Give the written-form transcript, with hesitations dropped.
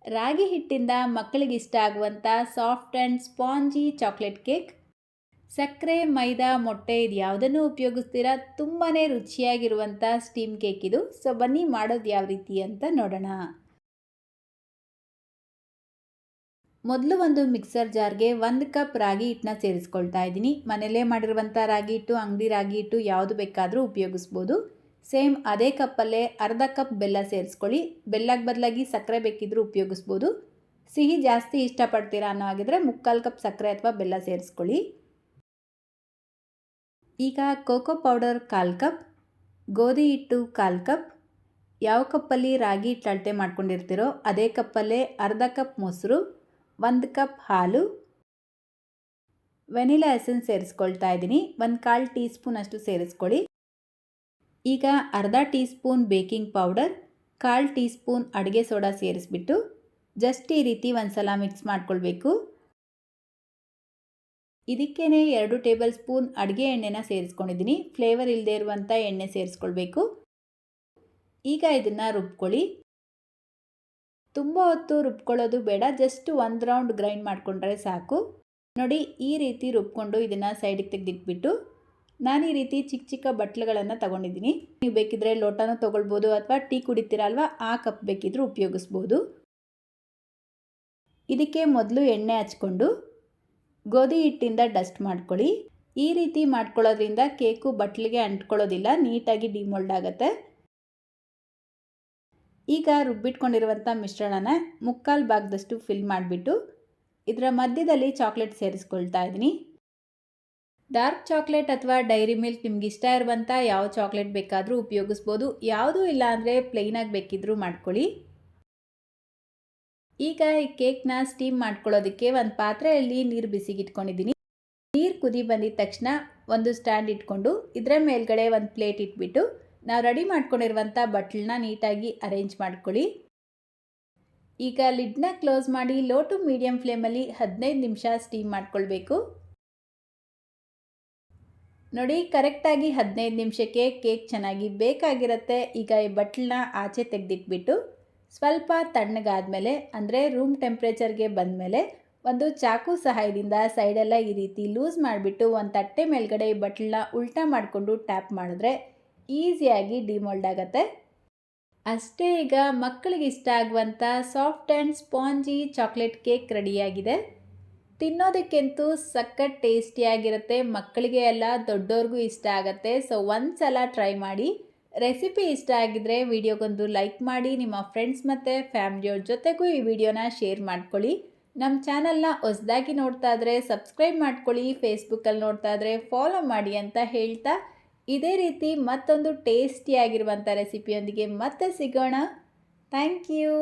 ರಾಗಿ ಹಿಟ್ಟಿಂದ ಮಕ್ಕಳಿಗೆ ಇಷ್ಟ ಆಗುವಂಥ soft and spongy chocolate cake. ಸಕ್ಕರೆ, ಮೈದಾ, ಮೊಟ್ಟೆ ಇದು ಯಾವುದನ್ನು ಉಪಯೋಗಿಸ್ತೀರಾ ತುಂಬಾ ರುಚಿಯಾಗಿರುವಂಥ ಸ್ಟೀಮ್ ಕೇಕ್ ಇದು. ಸೊ ಬನ್ನಿ ಮಾಡೋದು ಯಾವ ರೀತಿ ಅಂತ ನೋಡೋಣ. ಮೊದಲು ಒಂದು ಮಿಕ್ಸರ್ ಜಾರ್ಗೆ 1 ಕಪ್ ರಾಗಿ ಹಿಟ್ಟನ್ನ ಸೇರಿಸ್ಕೊಳ್ತಾ ಇದ್ದೀನಿ. ಮನೆಯಲ್ಲೇ ಮಾಡಿರುವಂಥ ರಾಗಿ ಹಿಟ್ಟು, ಅಂಗಡಿ ರಾಗಿ ಹಿಟ್ಟು ಯಾವುದು ಬೇಕಾದರೂ ಉಪಯೋಗಿಸ್ಬೋದು. ಸೇಮ್ ಅದೇ ಕಪ್ಪಲ್ಲೇ ಅರ್ಧ ಕಪ್ ಬೆಲ್ಲ ಸೇರಿಸ್ಕೊಳ್ಳಿ. ಬೆಲ್ಲಕ್ಕೆ ಬದಲಾಗಿ ಸಕ್ಕರೆ ಬೇಕಿದ್ರೂ ಉಪಯೋಗಿಸ್ಬೋದು. ಸಿಹಿ ಜಾಸ್ತಿ ಇಷ್ಟಪಡ್ತೀರಾ ಅನ್ನೋ ಹಾಗಿದ್ರೆ 3/4 ಕಪ್ ಸಕ್ಕರೆ ಅಥವಾ ಬೆಲ್ಲ ಸೇರಿಸ್ಕೊಳ್ಳಿ. ಈಗ ಕೋಕೋ ಪೌಡರ್ 1/4 ಕಪ್, ಗೋಧಿ ಹಿಟ್ಟು 1/4 ಕಪ್, ಯಾವ ಕಪ್ಪಲ್ಲಿ ರಾಗಿ ಹಿಟ್ಟು ಅಳತೆ ಮಾಡ್ಕೊಂಡಿರ್ತೀರೋ ಅದೇ ಕಪ್ಪಲ್ಲೇ ಅರ್ಧ ಕಪ್ ಮೊಸರು, 1 ಕಪ್ ಹಾಲು, ವೆನಿಲಾ ಎಸೆನ್ಸ್ ಸೇರಿಸ್ಕೊಳ್ತಾ ಇದ್ದೀನಿ. 1/4 ಟೀ ಸ್ಪೂನ್ ಅಷ್ಟು ಸೇರಿಸ್ಕೊಳ್ಳಿ. ಈಗ ಅರ್ಧ tea spoon baking powder, 1/4 tea spoon ಅಡುಗೆ ಸೋಡಾ ಸೇರಿಸ್ಬಿಟ್ಟು ಜಸ್ಟ್ ಈ ರೀತಿ ಒಂದ್ಸಲ ಮಿಕ್ಸ್ ಮಾಡ್ಕೊಳ್ಬೇಕು. ಇದಕ್ಕೇನೆ 2 ಟೇಬಲ್ ಸ್ಪೂನ್ ಅಡುಗೆ ಎಣ್ಣೆನ ಸೇರಿಸ್ಕೊಂಡಿದ್ದೀನಿ. ಫ್ಲೇವರ್ ಇಲ್ಲದೆ ಇರುವಂಥ ಎಣ್ಣೆ ಸೇರಿಸ್ಕೊಳ್ಬೇಕು. ಈಗ ಇದನ್ನು ರುಬ್ಕೊಳ್ಳಿ. ತುಂಬ ಹೊತ್ತು ರುಬ್ಕೊಳ್ಳೋದು ಬೇಡ, ಜಸ್ಟ್ 1 ರೌಂಡ್ ಗ್ರೈಂಡ್ ಮಾಡಿಕೊಂಡ್ರೆ ಸಾಕು. ನೋಡಿ, ಈ ರೀತಿ ರುಬ್ಕೊಂಡು ಇದನ್ನು ಸೈಡಿಗೆ ತೆಗೆದಿಟ್ಬಿಟ್ಟು ನಾನು ಈ ರೀತಿ ಚಿಕ್ಕ ಚಿಕ್ಕ ಬಟ್ಲುಗಳನ್ನು ತಗೊಂಡಿದ್ದೀನಿ. ನೀವು ಬೇಕಿದ್ರೆ ಲೋಟನೂ ತೊಗೊಳ್ಬೋದು ಅಥವಾ ಟೀ ಕುಡಿತೀರಲ್ವ ಆ ಕಪ್ ಬೇಕಿದ್ರೂ ಉಪಯೋಗಿಸ್ಬೋದು. ಇದಕ್ಕೆ ಮೊದಲು ಎಣ್ಣೆ ಹಚ್ಕೊಂಡು ಗೋಧಿ ಹಿಟ್ಟಿಂದ ಡಸ್ಟ್ ಮಾಡ್ಕೊಳ್ಳಿ. ಈ ರೀತಿ ಮಾಡ್ಕೊಳ್ಳೋದ್ರಿಂದ ಕೇಕು ಬಟ್ಲಿಗೆ ಅಂಟ್ಕೊಳ್ಳೋದಿಲ್ಲ, ನೀಟಾಗಿ ಡಿಮೋಲ್ಡ್ ಆಗುತ್ತೆ. ಈಗ ರುಬ್ಬಿಟ್ಕೊಂಡಿರುವಂಥ ಮಿಶ್ರಣನ 3/4 ಭಾಗದಷ್ಟು ಫಿಲ್ ಮಾಡಿಬಿಟ್ಟು ಇದರ ಮಧ್ಯದಲ್ಲಿ ಚಾಕ್ಲೇಟ್ ಸೇರಿಸ್ಕೊಳ್ತಾ ಇದ್ದೀನಿ. ಡಾರ್ಕ್ ಚಾಕ್ಲೇಟ್ ಅಥವಾ ಡೈರಿ ಮಿಲ್ಕ್ ನಿಮ್ಗೆ ಇಷ್ಟ ಇರುವಂಥ ಯಾವ ಚಾಕ್ಲೇಟ್ ಬೇಕಾದರೂ ಉಪಯೋಗಿಸ್ಬೋದು. ಯಾವುದೂ ಇಲ್ಲ ಅಂದರೆ ಪ್ಲೈನಾಗಿ ಬೇಕಿದ್ರೂ ಮಾಡ್ಕೊಳ್ಳಿ. ಈಗ ಈ ಕೇಕ್ನ ಸ್ಟೀಮ್ ಮಾಡ್ಕೊಳ್ಳೋದಕ್ಕೆ ಒಂದು ಪಾತ್ರೆಯಲ್ಲಿ ನೀರು ಬಿಸಿಗಿಟ್ಕೊಂಡಿದ್ದೀನಿ. ನೀರು ಕುದಿ ಬಂದಿದ ತಕ್ಷಣ ಒಂದು ಸ್ಟ್ಯಾಂಡ್ ಇಟ್ಕೊಂಡು ಇದರ ಮೇಲ್ಗಡೆ ಒಂದು ಪ್ಲೇಟ್ ಇಟ್ಬಿಟ್ಟು ನಾವು ರೆಡಿ ಮಾಡ್ಕೊಂಡಿರುವಂಥ ಬಟ್ಲನ್ನ ನೀಟಾಗಿ ಅರೇಂಜ್ ಮಾಡ್ಕೊಳ್ಳಿ. ಈಗ ಲಿಡ್ನ ಕ್ಲೋಸ್ ಮಾಡಿ ಲೋ ಟು ಮೀಡಿಯಮ್ ಫ್ಲೇಮಲ್ಲಿ 15 ನಿಮಿಷ ಸ್ಟೀಮ್ ಮಾಡ್ಕೊಳ್ಬೇಕು. ನೋಡಿ, ಕರೆಕ್ಟಾಗಿ 15 ನಿಮಿಷಕ್ಕೆ ಕೇಕ್ ಚೆನ್ನಾಗಿ ಬೇಕಾಗಿರುತ್ತೆ. ಈಗ ಈ ಬಟ್ಲನ್ನ ಆಚೆ ತೆಗೆದಿಟ್ಬಿಟ್ಟು ಸ್ವಲ್ಪ ತಣ್ಣಗಾದ್ಮೇಲೆ ಅಂದರೆ ರೂಮ್ ಟೆಂಪ್ರೇಚರ್ಗೆ ಬಂದಮೇಲೆ ಒಂದು ಚಾಕು ಸಹಾಯದಿಂದ ಸೈಡೆಲ್ಲ ಈ ರೀತಿ ಲೂಸ್ ಮಾಡಿಬಿಟ್ಟು ಒಂದು ತಟ್ಟೆ ಮೇಲ್ಗಡೆ ಈ ಬಟ್ಲನ್ನ ಉಲ್ಟಾ ಮಾಡಿಕೊಂಡು ಟ್ಯಾಪ್ ಮಾಡಿದ್ರೆ ಈಸಿಯಾಗಿ ಡಿಮೋಲ್ಡ್ ಆಗುತ್ತೆ. ಅಷ್ಟೇ, ಈಗ ಮಕ್ಕಳಿಗೆ ಇಷ್ಟ ಆಗುವಂಥ soft and spongy chocolate cake ರೆಡಿಯಾಗಿದೆ. ತಿನ್ನೋದಕ್ಕಂತೂ ಸಖತ್ ಟೇಸ್ಟಿಯಾಗಿರುತ್ತೆ. ಮಕ್ಕಳಿಗೆ ಎಲ್ಲ ದೊಡ್ಡವ್ರಿಗೂ ಇಷ್ಟ ಆಗುತ್ತೆ. ಸೊ ಒಂದು ಸಲ ಟ್ರೈ ಮಾಡಿ. ರೆಸಿಪಿ ಇಷ್ಟ ಆಗಿದ್ರೆ ವಿಡಿಯೋಗೊಂದು ಲೈಕ್ ಮಾಡಿ, ನಿಮ್ಮ ಫ್ರೆಂಡ್ಸ್ ಮತ್ತು ಫ್ಯಾಮಿಲಿಯವ್ರ ಜೊತೆಗೂ ಈ ವಿಡಿಯೋನ ಶೇರ್ ಮಾಡ್ಕೊಳ್ಳಿ. ನಮ್ಮ ಚಾನಲ್ನ ಹೊಸದಾಗಿ ನೋಡ್ತಾ ಇದ್ರೆ ಸಬ್ಸ್ಕ್ರೈಬ್ ಮಾಡ್ಕೊಳ್ಳಿ. ಫೇಸ್ಬುಕ್ಕಲ್ಲಿ ನೋಡ್ತಾ ಇದ್ರೆ ಫಾಲೋ ಮಾಡಿ ಅಂತ ಹೇಳ್ತಾ ಇದೇ ರೀತಿ ಮತ್ತೊಂದು ಟೇಸ್ಟಿಯಾಗಿರುವಂಥ ರೆಸಿಪಿಯೊಂದಿಗೆ ಮತ್ತೆ ಸಿಗೋಣ. Thank you.